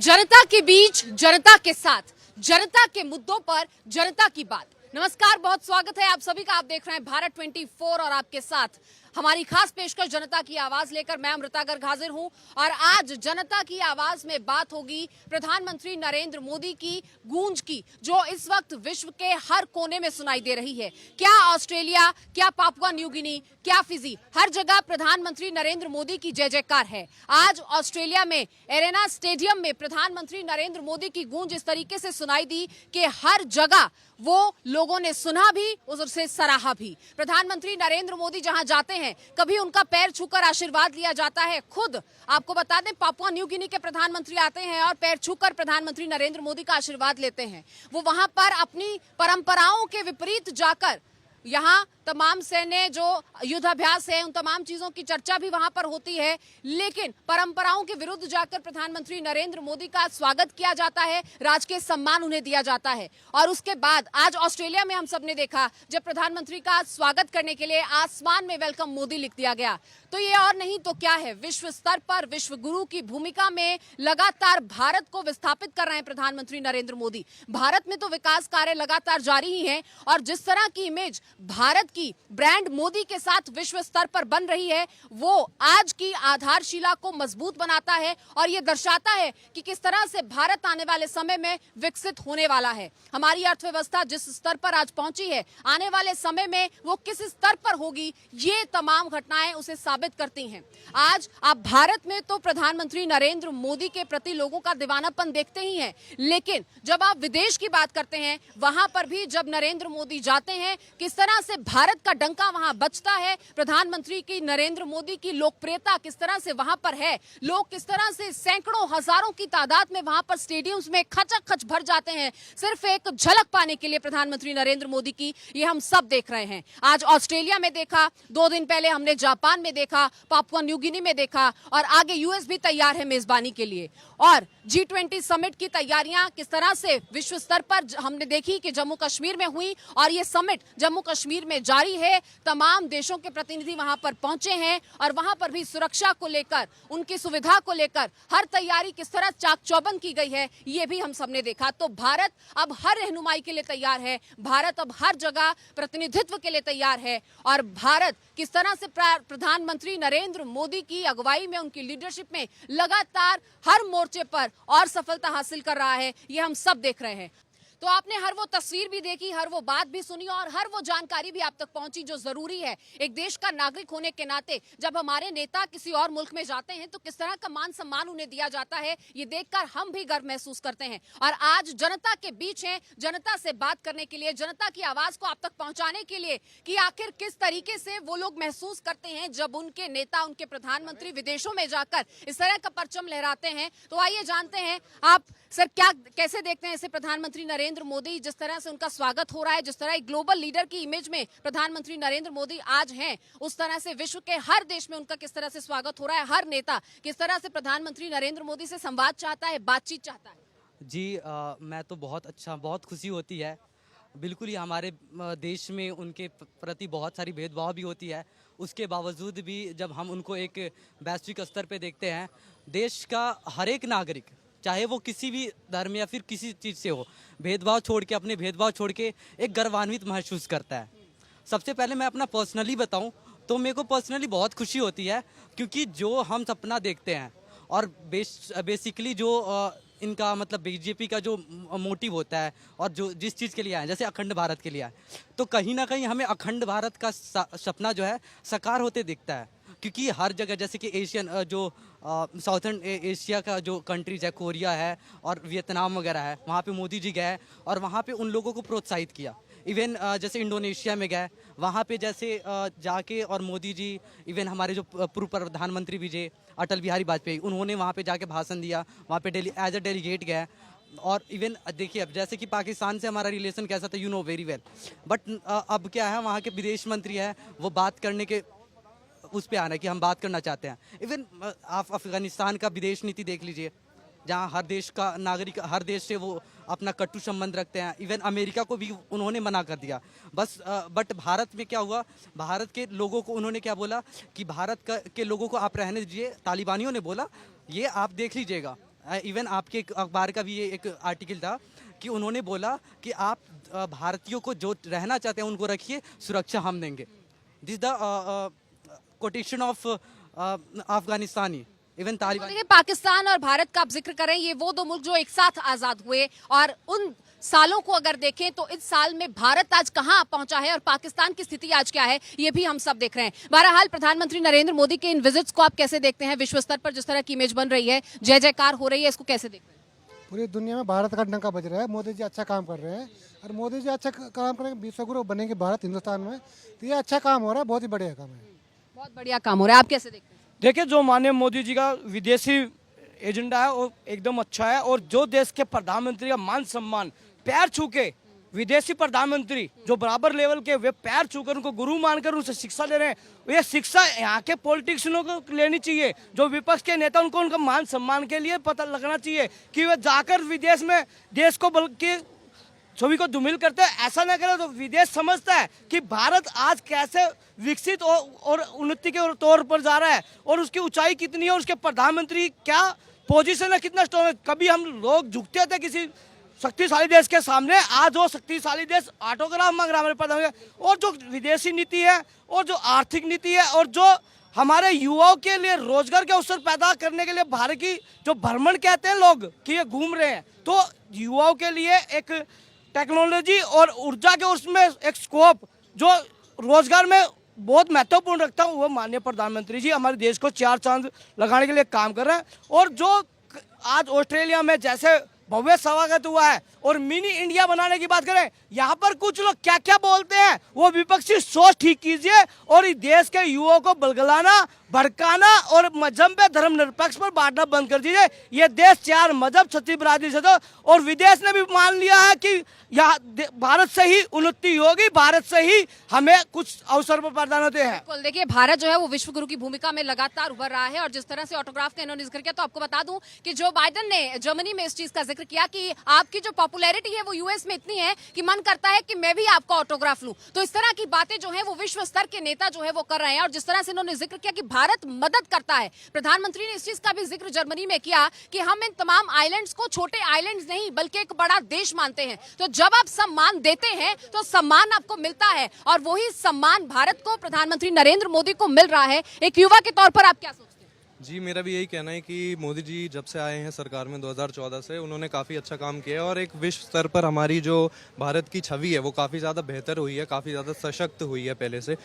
जनता के बीच, जनता के साथ, जनता के मुद्दों पर जनता की बात। नमस्कार, बहुत स्वागत है आप सभी का। आप देख रहे हैं भारत 24 और आपके साथ हमारी खास पेशकश जनता की आवाज लेकर मैं अमृता गर्ग हाजिर हूं। और आज जनता की आवाज में बात होगी प्रधानमंत्री नरेंद्र मोदी की गूंज की, जो इस वक्त विश्व के हर कोने में सुनाई दे रही है। क्या ऑस्ट्रेलिया, क्या पापुआ न्यू गिनी, क्या फिजी, हर जगह प्रधानमंत्री नरेंद्र मोदी की जय जयकार है। आज ऑस्ट्रेलिया में एरेना स्टेडियम में प्रधानमंत्री नरेंद्र मोदी की गूंज इस तरीके से सुनाई दी कि हर जगह वो लोगों ने सुना भी, उससे सराहा भी। प्रधानमंत्री नरेंद्र मोदी जहां जाते हैं, कभी उनका पैर छूकर आशीर्वाद लिया जाता है। खुद आपको बता दें, पापुआ न्यू गिनी के प्रधानमंत्री आते हैं और पैर छूकर प्रधानमंत्री नरेंद्र मोदी का आशीर्वाद लेते हैं। वो वहां पर अपनी परंपराओं के विपरीत जाकर यहाँ तमाम सैन्य जो युद्धाभ्यास है, उन तमाम चीजों की चर्चा भी वहां पर होती है, लेकिन परंपराओं के विरुद्ध जाकर प्रधानमंत्री नरेंद्र मोदी का स्वागत किया जाता है, राजकीय सम्मान उन्हें दिया जाता है। और उसके बाद आज ऑस्ट्रेलिया में हम सबने देखा, जब प्रधानमंत्री का स्वागत करने के लिए आसमान में वेलकम मोदी लिख दिया गया, तो ये और नहीं तो क्या है, विश्व स्तर पर विश्व गुरु की भूमिका में लगातार भारत को विस्थापित कर रहे हैं प्रधानमंत्री नरेंद्र मोदी। भारत में तो विकास कार्य लगातार जारी ही हैं, और जिस तरह की इमेज भारत की ब्रांड मोदी के साथ विश्व स्तर पर बन रही है, वो आज की आधारशिला को मजबूत बनाता है और ये दर्शाता है कि किस तरह से भारत आने वाले समय में विकसित होने वाला है। हमारी अर्थव्यवस्था जिस स्तर पर आज पहुंची है, आने वाले समय में वो किस स्तर पर होगी, ये तमाम घटनाएं उसे साबित करती हैं। आज आप भारत में तो प्रधानमंत्री नरेंद्र मोदी के प्रति लोगों का दीवानापन देखते ही हैं, लेकिन जब आप विदेश की बात करते हैं, वहां पर भी जब नरेंद्र मोदी जाते हैं, किस तरह से भारत का डंका वहां बजता है। प्रधानमंत्री की, नरेंद्र मोदी की लोकप्रियता किस तरह से वहां पर है, लोग किस तरह से सैकड़ों हजारों की तादाद में वहां पर स्टेडियम्स में खचाखच भर जाते हैं सिर्फ एक झलक पाने के लिए प्रधानमंत्री नरेंद्र मोदी की, ये हम सब देख रहे हैं। आज ऑस्ट्रेलिया में देखा, 2 दिन पहले हमने जापान में देखा, पापुआ न्यू गिनी में देखा, और आगे यूएस भी तैयार है मेजबानी के लिए। और G20 समिट की तैयारियां किस तरह से विश्व स्तर पर हमने देखी कि जम्मू कश्मीर में हुई, और ये समिट जम्मू कश्मीर में जारी है। तमाम देशों के प्रतिनिधि वहां पर पहुंचे हैं, और वहां पर भी सुरक्षा को लेकर, उनकी सुविधा को लेकर हर तैयारी किस तरह चाक चौबंद की गई है, ये भी हम सबने देखा। तो भारत अब हर रहनुमाई के लिए तैयार है, भारत अब हर जगह प्रतिनिधित्व के लिए तैयार है, और भारत किस तरह से प्रधानमंत्री नरेंद्र मोदी की अगुवाई में, उनकी लीडरशिप में लगातार हर मोर्चे पर और सफलता हासिल कर रहा है, ये हम सब देख रहे हैं। तो आपने हर वो तस्वीर भी देखी, हर वो बात भी सुनी, और हर वो जानकारी भी आप तक पहुंची जो जरूरी है। एक देश का नागरिक होने के नाते जब हमारे नेता किसी और मुल्क में जाते हैं, तो किस तरह का मान सम्मान उन्हें दिया जाता है, ये देखकर हम भी गर्व महसूस करते हैं। और आज जनता के बीच हैं, जनता से बात करने के लिए, जनता की आवाज को आप तक पहुंचाने के लिए कि आखिर किस तरीके से वो लोग महसूस करते हैं जब उनके नेता, उनके प्रधानमंत्री विदेशों में जाकर इस तरह का परचम लहराते हैं। तो आइए जानते हैं आप सर, कैसे देखते हैं इसे प्रधानमंत्री नरेंद्र मोदी, जिस तरह से उनका स्वागत हो रहा है, जिस तरह एक ग्लोबल लीडर की इमेज में प्रधानमंत्री नरेंद्र मोदी आज हैं, उस तरह से विश्व के हर देश में उनका किस तरह से स्वागत हो रहा है। हर नेता किस तरह से प्रधानमंत्री नरेंद्र मोदी से संवाद चाहता है, बातचीत चाहता है। जी मैं तो बहुत अच्छा, बहुत खुशी होती है। बिल्कुल ही हमारे देश में उनके प्रति बहुत सारी भेदभाव भी होती है, उसके बावजूद भी जब हम उनको एक वैश्विक स्तर पे देखते हैं, देश का हर एक नागरिक, चाहे वो किसी भी धर्म या फिर किसी चीज़ से हो, भेदभाव छोड़ के, अपने भेदभाव छोड़ के एक गर्वान्वित महसूस करता है। सबसे पहले मैं अपना पर्सनली बताऊं तो मेरे को पर्सनली बहुत खुशी होती है, क्योंकि जो हम सपना देखते हैं और बेसिकली जो इनका मतलब बीजेपी का जो मोटिव होता है, और जो जिस चीज़ के लिए आए, जैसे अखंड भारत के लिए आए, तो कहीं ना कहीं हमें अखंड भारत का सपना जो है साकार होते दिखता है। क्योंकि हर जगह, जैसे कि एशियन जो साउथर्न एशिया का जो कंट्रीज है, कोरिया है और वियतनाम वगैरह है, वहाँ पे मोदी जी गए और वहाँ पे उन लोगों को प्रोत्साहित किया। इवन जैसे इंडोनेशिया में गए, वहाँ पे जैसे जाके, और मोदी जी, इवन हमारे जो पूर्व प्रधानमंत्री विजय अटल बिहारी वाजपेयी, उन्होंने वहाँ पे जाके भाषण दिया, वहाँ पे एज अ डेलीगेट गए। और इवन देखिए, अब जैसे कि पाकिस्तान से हमारा रिलेशन कैसा था, you know very well, but अब क्या है, वहाँ के विदेश मंत्री है, वो बात करने के उस पे आना कि हम बात करना चाहते हैं। इवन आप अफगानिस्तान का विदेश नीति देख लीजिए, जहाँ हर देश का नागरिक, हर देश से वो अपना कटु संबंध रखते हैं। इवन अमेरिका को भी उन्होंने मना कर दिया। बस बट भारत में क्या हुआ, भारत के लोगों को उन्होंने क्या बोला कि भारत के लोगों को आप रहने दीजिए। तालिबानियों ने बोला ये आप देख लीजिएगा, इवन आपके एक अखबार का भी ये एक आर्टिकल था कि उन्होंने बोला कि आप भारतीयों को जो रहना चाहते हैं उनको रखिए, सुरक्षा हम देंगे। This the quotation of Afghanistani even Taliban. देखिए, पाकिस्तान और भारत का आप जिक्र करें, ये वो दो मुल्क जो एक साथ आजाद हुए, और उन सालों को अगर देखें तो इस साल में भारत आज कहां पहुंचा है और पाकिस्तान की स्थिति आज क्या है, ये भी हम सब देख रहे हैं। बहरहाल, प्रधानमंत्री नरेंद्र मोदी के इन विजिट्स को आप कैसे देखते हैं? विश्व स्तर पर जिस तरह की इमेज बन रही है, जय जयकार हो रही है, इसको कैसे देखते हैं? पूरी दुनिया में भारत का डंका बज रहा है। मोदी जी अच्छा काम कर रहे हैं, और मोदी जी अच्छा काम करेंगे, विश्वगुरु बनेंगे भारत हिंदुस्तान में, तो ये अच्छा काम हो रहा है, बहुत ही बढ़िया काम है। बहुत बढ़िया काम हो रहा है, आप कैसे देखते हैं? देखिए, जो माननीय मोदी जी का विदेशी एजेंडा है वो एकदम अच्छा है, और जो देश के प्रधानमंत्री का मान सम्मान, पैर छू के विदेशी प्रधानमंत्री जो बराबर लेवल के, वे पैर छूकर उनको गुरु मानकर उनसे शिक्षा ले रहे हैं, ये शिक्षा यहाँ के पॉलिटिशियनों को लेनी चाहिए। जो विपक्ष के नेता, उनको उनका मान सम्मान के लिए पता लगना चाहिए कि वे जाकर विदेश में देश को बल्कि छवि को धूमिल करते हैं, ऐसा ना करें तो विदेश समझता है कि भारत आज कैसे विकसित और उन्नति के तौर पर जा रहा है, और उसकी ऊंचाई कितनी है, और उसके प्रधानमंत्री क्या पोजीशन है, कितना स्ट्रॉन्ग है। कभी हम लोग झुकते थे किसी शक्तिशाली देश के सामने, आज वो शक्तिशाली देश ऑटोग्राफ मांग रहा है हमारे प्रधानमंत्री। और जो विदेशी नीति है, और जो आर्थिक नीति है, और जो हमारे युवाओं के लिए रोजगार के अवसर पैदा करने के लिए भारत की जो भ्रमण कहते हैं लोग कि ये घूम रहे हैं, तो युवाओं के लिए एक टेक्नोलॉजी और ऊर्जा के उसमें एक स्कोप जो रोजगार में बहुत महत्वपूर्ण रखता हूँ, वो माननीय प्रधानमंत्री जी हमारे देश को चार चांद लगाने के लिए काम कर रहे हैं। और जो आज ऑस्ट्रेलिया में जैसे भव्य स्वागत हुआ है, और मिनी इंडिया बनाने की बात करें, यहाँ पर कुछ लोग क्या क्या बोलते हैं, वो विपक्षी सोच ठीक कीजिए, और इस देश के युवाओं को बलगलाना, भड़काना और मजहब पे धर्मनिरपेक्ष पर बांटना बंद कर दीजिए। ये देश चार मजहब, छत्तीस बिरादरी से, तो और विदेश ने भी मान लिया है कि यहाँ भारत से ही उन्नति होगी, भारत से ही हमें कुछ अवसर पर प्रदान होते हैं। बिल्कुल, देखिए, भारत जो है वो विश्व गुरु की भूमिका में लगातार उभर रहा है, और जिस तरह से ऑटोग्राफ का इन्होंने जिक्र किया, तो आपको बता दूं कि जो बाइडेन ने जर्मनी में इस चीज का जिक्र किया कि आपकी जो पॉपुलैरिटी है वो यूएस में इतनी है कि मन करता है कि मैं भी आपका ऑटोग्राफ लूं। तो इस तरह की बातें जो है वो विश्व स्तर के नेता जो है वो कर रहे हैं, और जिस तरह से इन्होंने जिक्र किया कि भारत मदद करता है, प्रधानमंत्री ने इस चीज का भी जिक्र जर्मनी में किया कि हम इन तमाम आइलैंड्स को छोटे आइलैंड्स नहीं बल्कि एक बड़ा देश मानते हैं। तो जब आप सम्मान देते हैं तो सम्मान आपको मिलता है, और वही सम्मान भारत को, प्रधानमंत्री नरेंद्र मोदी को मिल रहा है। एक युवा के तौर पर आप क्या सोचते हैं? जी, मेरा भी यही कहना है कि मोदी जी जब से आए हैं सरकार में 2014 से, उन्होंने काफ़ी अच्छा काम किया है, और एक विश्व स्तर पर हमारी जो भारत की छवि है वो काफ़ी ज़्यादा बेहतर हुई है, काफ़ी ज़्यादा सशक्त हुई है पहले से।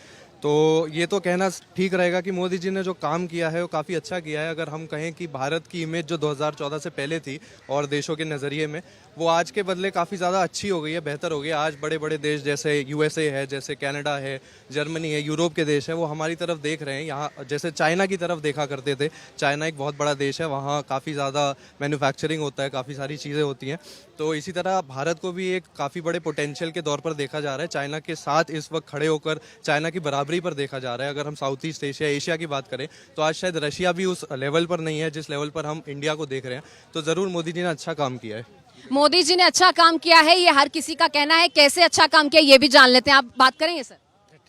तो ये तो कहना ठीक रहेगा कि मोदी जी ने जो काम किया है वो काफ़ी अच्छा किया है। अगर हम कहें कि भारत की इमेज जो 2014 से पहले थी और देशों के नज़रिए में, वो आज के बदले काफ़ी ज़्यादा अच्छी हो गई है, बेहतर हो गई है। आज बड़े बड़े देश जैसे यूएसए है, जैसे कनाडा है, जर्मनी है, यूरोप के देश है, वो हमारी तरफ देख रहे हैं। यहाँ जैसे चाइना की तरफ देखा करते थे, चाइना एक बहुत बड़ा देश है, वहाँ काफ़ी ज़्यादा मैन्युफैक्चरिंग होता है, काफ़ी सारी चीज़ें होती हैं। तो इसी तरह भारत को भी एक काफ़ी बड़े पोटेंशियल के तौर पर देखा जा रहा है। चाइना के साथ इस वक्त खड़े होकर चाइना की बराबरी पर देखा जा रहा है। अगर हम साउथ ईस्ट एशिया, एशिया की बात करें, तो आज शायद रशिया भी उस लेवल पर नहीं है जिस लेवल पर हम इंडिया को देख रहे हैं। तो ज़रूर मोदी जी ने अच्छा काम किया है। मोदी जी ने अच्छा काम किया है, ये हर किसी का कहना है। कैसे अच्छा काम किया ये भी जान लेते हैं, आप बात करेंगे सर?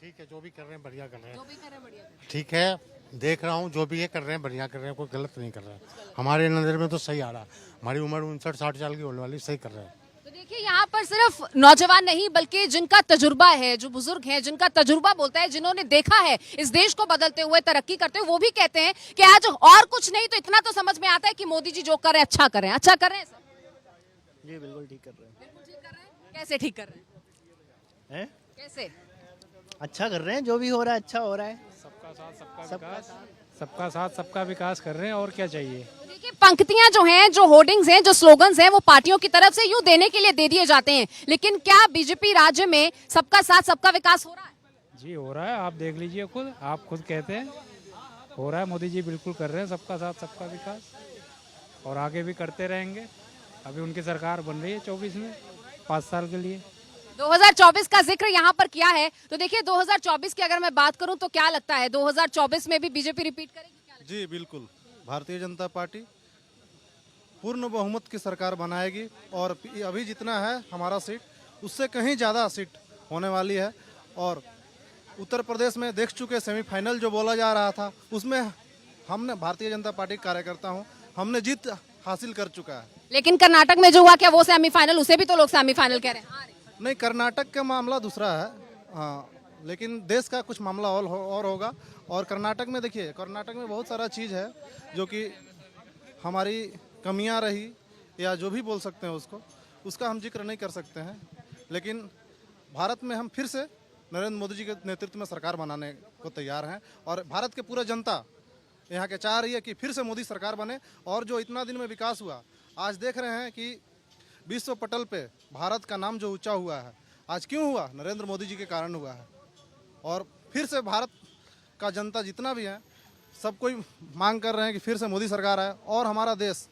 ठीक है, जो भी कर रहे हैं बढ़िया कर रहे हैं, ठीक है, देख रहा हूँ जो भी ये कर रहे हैं बढ़िया कर रहे हैं, कोई गलत नहीं कर रहा है। हमारे नज़र में तो सही आ रहा है। हमारी उम्र 59-60 साल की होने वाली, सही कर रहे हैं। तो देखिए, यहाँ पर सिर्फ नौजवान नहीं बल्कि जिनका तजुर्बा है, जो बुजुर्ग हैं, जिनका तजुर्बा बोलता है, जिन्होंने देखा है इस देश को बदलते हुए, तरक्की करते हुए, वो भी कहते हैं कि आज और कुछ नहीं तो इतना तो समझ में आता है कि मोदी जी जो कर रहे हैं अच्छा कर रहे हैं। अच्छा कर रहे हैं सर? जी बिल्कुल ठीक कर रहे हैं। बिल्कुल ठीक कर रहे हैं। कैसे ठीक कर रहे हैं? कैसे अच्छा कर रहे हैं, जो भी हो रहा है अच्छा हो रहा है। सबका साथ सबका विकास कर रहे हैं, और क्या चाहिए। देखिए, पंक्तियां जो हैं, जो होर्डिंग्स हैं, जो स्लोगन्स हैं, वो पार्टियों की तरफ से यूं देने के लिए दे दिए जाते हैं, लेकिन क्या बीजेपी राज्य में सबका साथ सबका विकास हो रहा है? जी हो रहा है, आप देख लीजिए खुद, आप खुद कहते हैं हो रहा है। मोदी जी बिल्कुल कर रहे हैं सबका साथ सबका विकास, और आगे भी करते रहेंगे। अभी उनकी सरकार बन रही है 24 में, 5 साल के लिए। 2024 का जिक्र यहाँ पर किया है, तो देखिए 2024 की अगर मैं बात करूं तो क्या लगता है 2024 में भी बीजेपी रिपीट करेगी? क्या लगता है? जी बिल्कुल, भारतीय जनता पार्टी पूर्ण बहुमत की सरकार बनाएगी, और अभी जितना है हमारा सीट उससे कहीं ज़्यादा सीट होने वाली है। और उत्तर प्रदेश में देख चुके सेमीफाइनल जो बोला जा रहा था, उसमें हमने, भारतीय जनता पार्टी कार्यकर्ता हूँ, हमने जीत हासिल कर चुका है। लेकिन कर्नाटक में जो हुआ क्या वो सेमीफाइनल, उसे भी तो लोग सेमीफाइनल कह रहे हैं। नहीं, कर्नाटक का मामला दूसरा है, हाँ, लेकिन देश का कुछ मामला और होगा। और कर्नाटक में देखिए, कर्नाटक में बहुत सारा चीज़ है जो कि हमारी कमियां रही या जो भी बोल सकते हैं उसका हम जिक्र नहीं कर सकते हैं। लेकिन भारत में हम फिर से नरेंद्र मोदी जी के नेतृत्व में सरकार बनाने को तैयार हैं और भारत के पूरा जनता यहाँ के चाह रही है कि फिर से मोदी सरकार बने। और जो इतना दिन में विकास हुआ, आज देख रहे हैं कि विश्व पटल पे भारत का नाम जो ऊंचा हुआ है, आज क्यों हुआ? नरेंद्र मोदी जी के कारण हुआ है। और फिर से भारत का जनता जितना भी है, सब कोई मांग कर रहे हैं कि फिर से मोदी सरकार आए और हमारा देश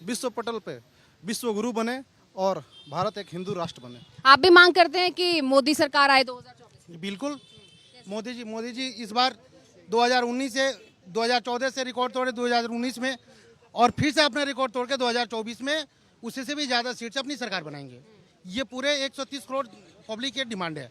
विश्व पटल पे विश्व गुरु बने और भारत एक हिंदू राष्ट्र बने। आप भी मांग करते हैं कि मोदी सरकार आए 2024 में? बिल्कुल, मोदी जी इस बार 2019 से 2014 से रिकॉर्ड तोड़े 2019 में, और फिर से अपने रिकॉर्ड तोड़ के 2024 में उससे से भी ज़्यादा सीट से अपनी सरकार बनाएंगे। ये पूरे 130 करोड़ पब्लिक की डिमांड है।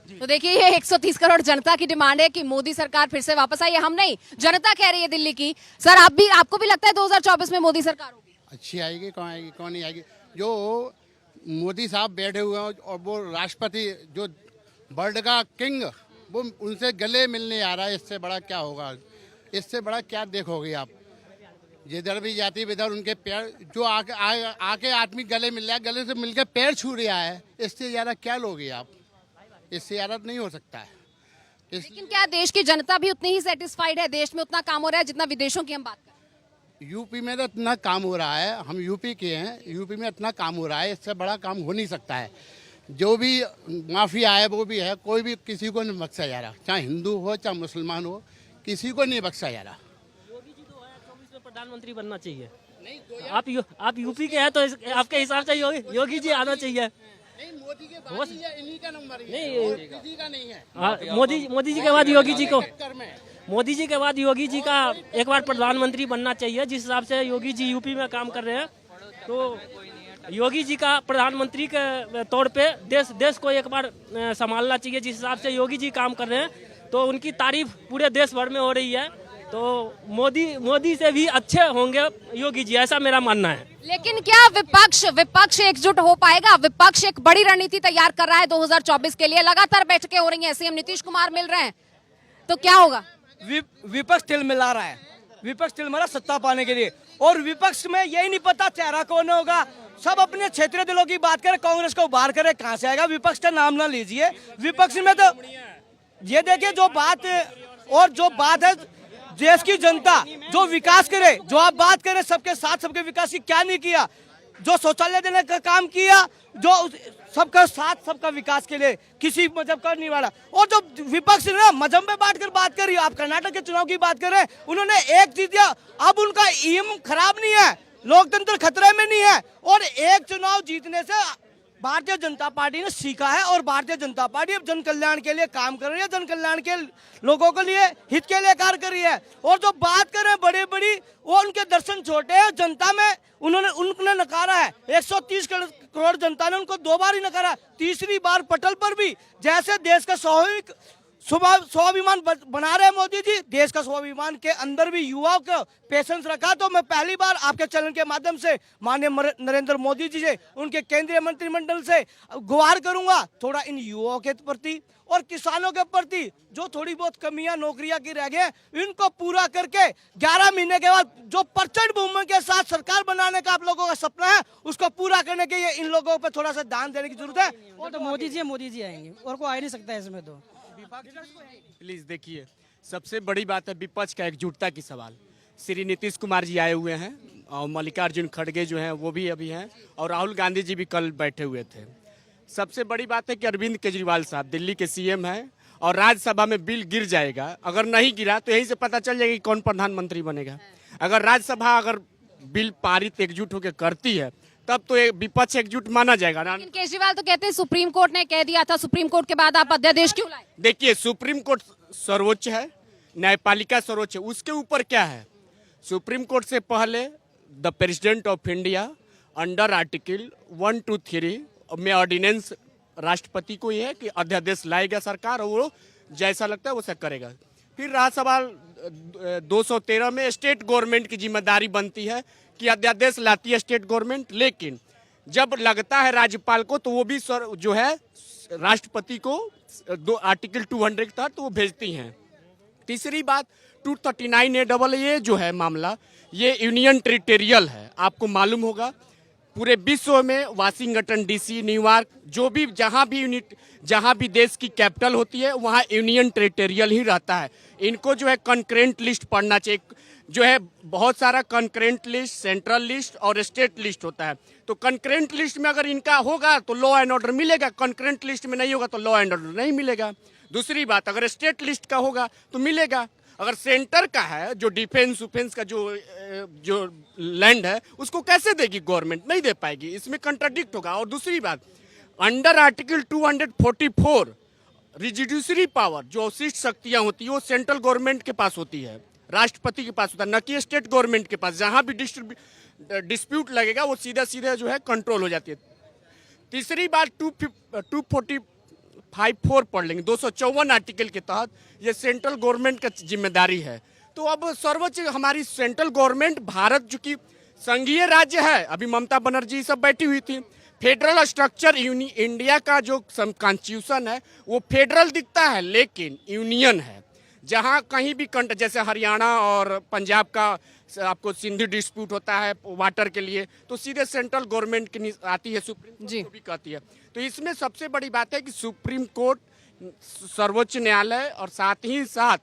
तो देखिए, ये 130 करोड़ जनता की डिमांड है कि मोदी सरकार फिर से वापस आई है। हम नहीं, जनता कह रही है दिल्ली की। सर, आपको भी लगता है 2024 में मोदी सरकार होगी? अच्छी आएगी, कौन नहीं आएगी। जो मोदी साहब बैठे हुए हैं और वो राष्ट्रपति जो वर्ल्ड का किंग, वो उनसे गले मिलने आ रहा है। इससे बड़ा क्या होगा? इससे बड़ा क्या देखोगे आप? जिधर भी जाती इधर उनके पैर जो आके आदमी गले मिल रहा है, गले से मिलकर पैर छू रहा है। इससे ज़्यादा क्या लोगे आप? इससे ज़्यादा नहीं हो सकता है। लेकिन क्या देश की जनता भी उतनी ही सेटिस्फाइड है? देश में उतना काम हो रहा है जितना विदेशों की हम बात करें? यूपी में तो इतना काम हो रहा है, हम यूपी के हैं, यूपी में इतना काम हो रहा है, इससे बड़ा काम हो नहीं सकता है। जो भी माफिया है वो भी है, कोई भी किसी को नहीं बख्शा जा रहा, चाहे हिंदू हो चाहे मुसलमान हो, किसी को नहीं बख्शा जा रहा। योगी जी 2024 में प्रधानमंत्री बनना चाहिए। आप यूपी के हैं तो आपके हिसाब से योगी जी आना चाहिए। नहीं, मोदी के बाद ही है, इन्हीं का नंबर ही है, नहीं, और किसी का नहीं है। मोदी जी के बाद योगी जी को, मोदी जी के बाद योगी जी का एक बार प्रधानमंत्री बनना चाहिए। जिस हिसाब से योगी जी यूपी में काम कर रहे हैं, तो योगी जी का प्रधानमंत्री के तौर पे देश को एक बार संभालना चाहिए। जिस हिसाब से योगी जी काम कर रहे हैं, तो उनकी तारीफ पूरे देश भर में हो रही है। तो मोदी से भी अच्छे होंगे योगी जी, ऐसा मेरा मानना है। लेकिन क्या विपक्ष एकजुट हो पाएगा? विपक्ष एक बड़ी रणनीति तैयार कर रहा है 2024 के लिए। लगातार बैठकें हो रही हैं, सीएम नीतीश कुमार मिल रहे हैं, तो क्या होगा? विपक्ष तिल मिला रहा है, विपक्ष तिल मिला सत्ता पाने के लिए। और विपक्ष में यही नहीं पता चेहरा कौन होगा। सब अपने क्षेत्रीय दलों की बात करें, कांग्रेस को बाहर करे, कहां से आएगा? विपक्ष का नाम ना लीजिए। विपक्ष में तो ये देखिए, जो बात है देश की जनता जो विकास करे, जो आप बात करें सबके साथ सबके विकास की, क्या नहीं किया? जो शौचालय देने का काम किया, जो सबका साथ सबका विकास के लिए किसी मजहब का नहीं वाला। और जो विपक्ष ने ना मजहब में बांट कर बात करी, आप कर्नाटक के चुनाव की बात करें, उन्होंने एक चीज दिया, अब उनका ईएम खराब नहीं है, लोकतंत्र खतरे में नहीं है। और एक चुनाव जीतने से भारतीय जनता पार्टी ने सीखा है, और भारतीय जनता पार्टी अब जन कल्याण के लिए काम कर रही है, जन कल्याण के लोगों के लिए हित के लिए कार्य कर रही है। और जो बात करें बड़ी बड़ी, वो उनके दर्शन छोटे हैं। जनता में उन्होंने नकारा है। 130 करोड़ जनता ने उनको 2 बार ही नकारा, तीसरी बार पटल पर भी। जैसे देश का स्वाभिमान बना रहे मोदी जी, देश का स्वाभिमान के अंदर भी युवाओं का पेशेंस रखा। तो मैं पहली बार आपके चैनल के माध्यम से माननीय नरेंद्र मोदी जी से, उनके केंद्रीय मंत्रिमंडल से गुहार करूंगा, थोड़ा इन युवाओं के प्रति और किसानों के प्रति जो थोड़ी बहुत कमियां नौकरियां की रह गए, इनको पूरा करके 11 महीने के बाद जो प्रचंड बहुमत के साथ सरकार बनाने का आप लोगों का सपना है, उसको पूरा करने के लिए इन लोगों पर थोड़ा सा ध्यान देने की जरूरत है। और तो मोदी जी आएंगे, और कोई आ नहीं सकता इसमें। तो प्लीज देखिए, सबसे बड़ी बात है विपक्ष का एकजुटता की सवाल। श्री नीतीश कुमार जी आए हुए हैं, और मल्लिकार्जुन खड़गे जो हैं वो भी अभी हैं, और राहुल गांधी जी भी कल बैठे हुए थे। सबसे बड़ी बात है कि अरविंद केजरीवाल साहब दिल्ली के सीएम हैं, और राज्यसभा में बिल गिर जाएगा। अगर नहीं गिरा तो यहीं से पता चल जाएगा कि कौन प्रधानमंत्री बनेगा। अगर राज्यसभा बिल पारित एकजुट होकर करती है, तब तो विपक्ष एकजुट माना जाएगा ना। लेकिन केजरीवाल तो कहते हैं सुप्रीम कोर्ट ने कह दिया था, सुप्रीम कोर्ट के बाद आप अध्यादेश क्यों लाए? देखिए, सुप्रीम कोर्ट सर्वोच्च है, न्यायपालिका सर्वोच्च है, उसके ऊपर क्या है? सुप्रीम कोर्ट से पहले the president of India under article 123 में ऑर्डिनेंस राष्ट्रपति को ये है कि अध्यादेश लाएगा सरकार, और वो जैसा लगता है वैसा करेगा। फिर रहा सवाल 213 में स्टेट गवर्नमेंट की जिम्मेदारी बनती है कि अध्यादेश लाती है स्टेट गवर्नमेंट, लेकिन जब लगता है राज्यपाल को तो वो भी जो है राष्ट्रपति को आर्टिकल 200 के तहत वो भेजती हैं। तीसरी बात 239A जो है मामला, ये यूनियन टेरिटोरियल है। आपको मालूम होगा पूरे विश्व में वाशिंगटन डीसी, न्यूयॉर्क, जो भी जहां भी देश की कैपिटल होती है वहां यूनियन टेरिटोरियल ही रहता है। इनको जो है कंकरेंट लिस्ट पढ़ना चाहिए। जो है बहुत सारा कंकरेंट लिस्ट, सेंट्रल लिस्ट और स्टेट लिस्ट होता है। तो कंकरेंट लिस्ट में अगर इनका होगा तो लॉ एंड ऑर्डर मिलेगा, कंकरेंट लिस्ट में नहीं होगा तो लॉ एंड ऑर्डर नहीं मिलेगा। दूसरी बात, अगर स्टेट लिस्ट का होगा तो मिलेगा। अगर सेंटर का है, जो डिफेंस उफेंस का जो लैंड है, उसको कैसे देगी गवर्नमेंट? नहीं दे पाएगी, इसमें कंट्राडिक्ट होगा। और दूसरी बात, अंडर आर्टिकल 244 रिजुडिशरी पावर, जो अवशिष्ट शक्तियां होती है वो सेंट्रल गवर्नमेंट के पास होती है, राष्ट्रपति के पास होता है, न कि स्टेट गवर्नमेंट के पास। जहां भी डिस्प्यूट लगेगा वो सीधा जो है कंट्रोल हो जाती है। तीसरी बात 245(4) पढ़ लेंगे, 254 आर्टिकल के तहत ये सेंट्रल गवर्नमेंट का जिम्मेदारी है। तो अब सर्वोच्च हमारी सेंट्रल गवर्नमेंट, भारत जो कि संघीय राज्य है, अभी ममता बनर्जी सब बैठी हुई थी, फेडरल स्ट्रक्चर इंडिया का जो कॉन्स्टिट्यूशन है वो फेडरल दिखता है लेकिन यूनियन है। जहां कहीं भी जैसे हरियाणा और पंजाब का आपको सिंधु डिस्प्यूट होता है वाटर के लिए, तो सीधे सेंट्रल गवर्नमेंट की आती है, सुप्रीम कोर्ट को भी कहती है। तो इसमें सबसे बड़ी बात है कि सुप्रीम कोर्ट, सर्वोच्च न्यायालय और साथ ही साथ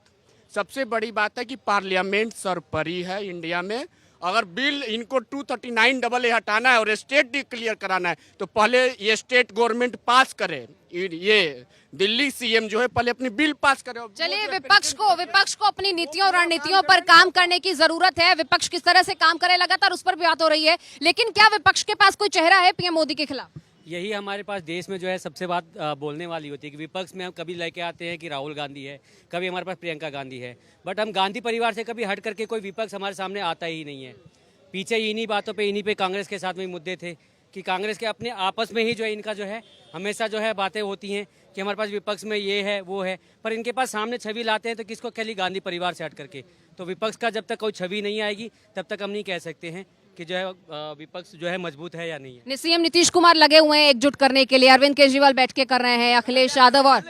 सबसे बड़ी बात है कि पार्लियामेंट सर्वोपरि है इंडिया में। अगर बिल इनको 239AA हटाना है और स्टेट डिक्लेयर कराना है तो पहले ये स्टेट गवर्नमेंट पास करे। ये दिल्ली सीएम जो है पहले अपनी बिल पास करे। चलिए, विपक्ष को अपनी नीतियों और रणनीतियों पर काम करने की जरूरत है। विपक्ष किस तरह से काम करे लगातार उस पर भी बात हो रही है, लेकिन क्या विपक्ष के पास कोई चेहरा है पीएम मोदी के खिलाफ? यही हमारे पास देश में जो है सबसे बात बोलने वाली होती है कि विपक्ष में हम कभी लेके आते हैं कि राहुल गांधी है, कभी हमारे पास प्रियंका गांधी है, बट हम गांधी परिवार से कभी हट करके कोई विपक्ष हमारे सामने आता ही नहीं है। पीछे इन्हीं बातों पे, इन्हीं पे कांग्रेस के साथ में मुद्दे थे कि कांग्रेस के अपने आपस में ही जो है इनका जो है हमेशा जो है बातें होती हैं कि हमारे पास विपक्ष में ये है वो है, पर इनके पास सामने छवि लाते हैं तो किसको? खाली गांधी परिवार से हट करके। तो विपक्ष का जब तक कोई छवि नहीं आएगी तब तक हम नहीं कह सकते हैं कि जो है विपक्ष जो है मजबूत है या नहीं है। सीएम नीतीश कुमार लगे हुए हैं एकजुट करने के लिए, अरविंद केजरीवाल बैठ के कर रहे हैं, अखिलेश यादव और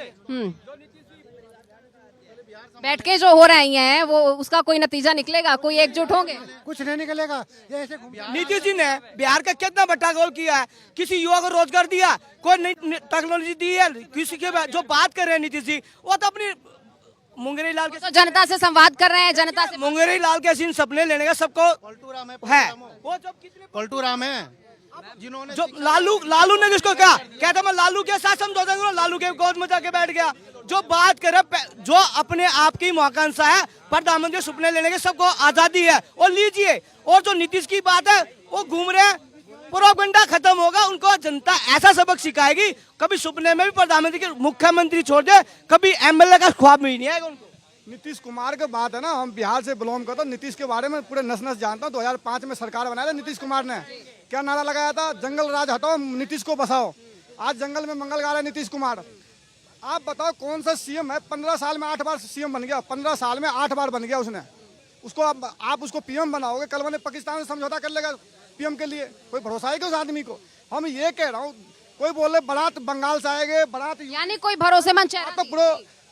बैठ के जो हो रही हैं वो उसका कोई नतीजा निकलेगा? कोई एकजुट होंगे? कुछ नहीं निकलेगा। नीतीश जी ने बिहार का कितना बड़ा गोल किया है, किसी युवा को रोजगार दिया, कोई नई टेक्नोलॉजी दी है, किसी के जो बात कर रहे हैं नीतीश जी वो तो अपनी मुंगेरी लाल के जनता से संवाद कर रहे हैं, जनता से मुंगेरी लाल के सीन सपने लेने का सबको है। वो जब कितने पलटू राम है जिन्होंने जो लालू ने जिसको कहा, कहता मैं लालू के साथ समझौता करूंगा, लालू के गोद में जाके बैठ गया। जो बात करे, जो अपने आप की महत्वाकांक्षा है, प्रधानमंत्री सपने लेने के सबको आजादी है और लीजिए। और जो नीतीश की बात है वो घूम रहे, प्रोपेगेंडा खत्म होगा, उनको जनता ऐसा सबक सिखाएगी कभी सपने में भी प्रधानमंत्री के मुख्यमंत्री छोड़ दे, कभी एमएलए का ख्वाब में ही नहीं आएगा उनको। नीतीश कुमार की बात है ना, हम बिहार से बिलोंग करते हैं, नीतीश के बारे में पूरे नस जानता हूँ। 2005 में सरकार बनाया था नीतीश कुमार ने, क्या नारा लगाया था? जंगल राज हटाओ, नीतीश को बसाओ। आज जंगल में मंगल गा रहा है नीतीश कुमार। आप बताओ कौन सा सीएम है 15 साल में 8 बार सीएम बन गया, 15 साल में 8 बार बन गया उसने। उसको आप उसको पीएम बनाओगे, कल मैंने पाकिस्तान से समझौता कर लेगा पीएम के लिए? कोई भरोसा है कि उस आदमी को? हम ये कह रहा हूँ, कोई बोले बारात बंगाल से आएंगे, बारात यानी कोई भरोसेमंद चेहरा तो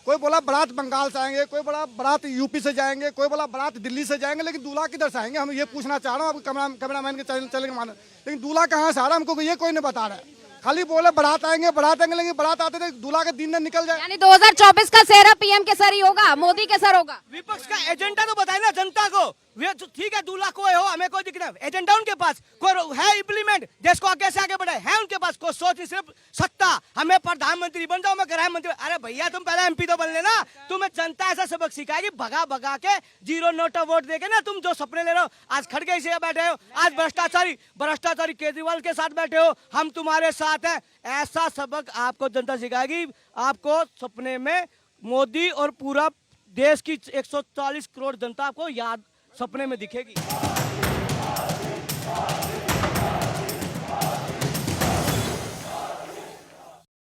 कोई बोला बारात बंगाल से आएंगे, कोई बोला बारात यूपी से जाएंगे, कोई बोला बारात दिल्ली से जाएंगे, लेकिन दूल्हा किधर से आएंगे? हम ये पूछना चाह रहा हूँ कैमरामैन के चलेंगे माने, लेकिन दूल्हा कहाँ से आ रहा है हमको ये कोई नहीं बता रहा है। खाली बोले बारात आएंगे, लेकिन बारात आते थे दूल्हा के दिन निकल जाए। यानी 2024 का सेहरा पीएम के सर ही होगा, मोदी के सर होगा। विपक्ष का एजेंडा तो बताए ना जनता को। वे ठीक है, दूल्हा कोई हो हमें कोई दिक्कत नहीं, एजेंडा उनके पास कोई है, इम्प्लीमेंट देश को आगे से आगे बढ़ाए है उनके पास। कोई सोच नहीं सिर्फ सत्ता, हमें प्रधानमंत्री बन जाओ, मैं गृह मंत्री। अरे भैया तुम पहले एमपी तो बन लेना। तुम्हें जनता ऐसा सबक सिखाएगी, भगा के 0 नोटा वोट देके ना, तुम जो सपने ले रहे हो। आज खड़गे से बैठे हो, आज भ्रष्टाचारी केजरीवाल के साथ बैठे हो, हम तुम्हारे साथ हैं। ऐसा सबक आपको जनता सिखाएगी। आपको सपने में मोदी और पूरा देश की 140 करोड़ जनता आपको याद सपने में दिखेगी।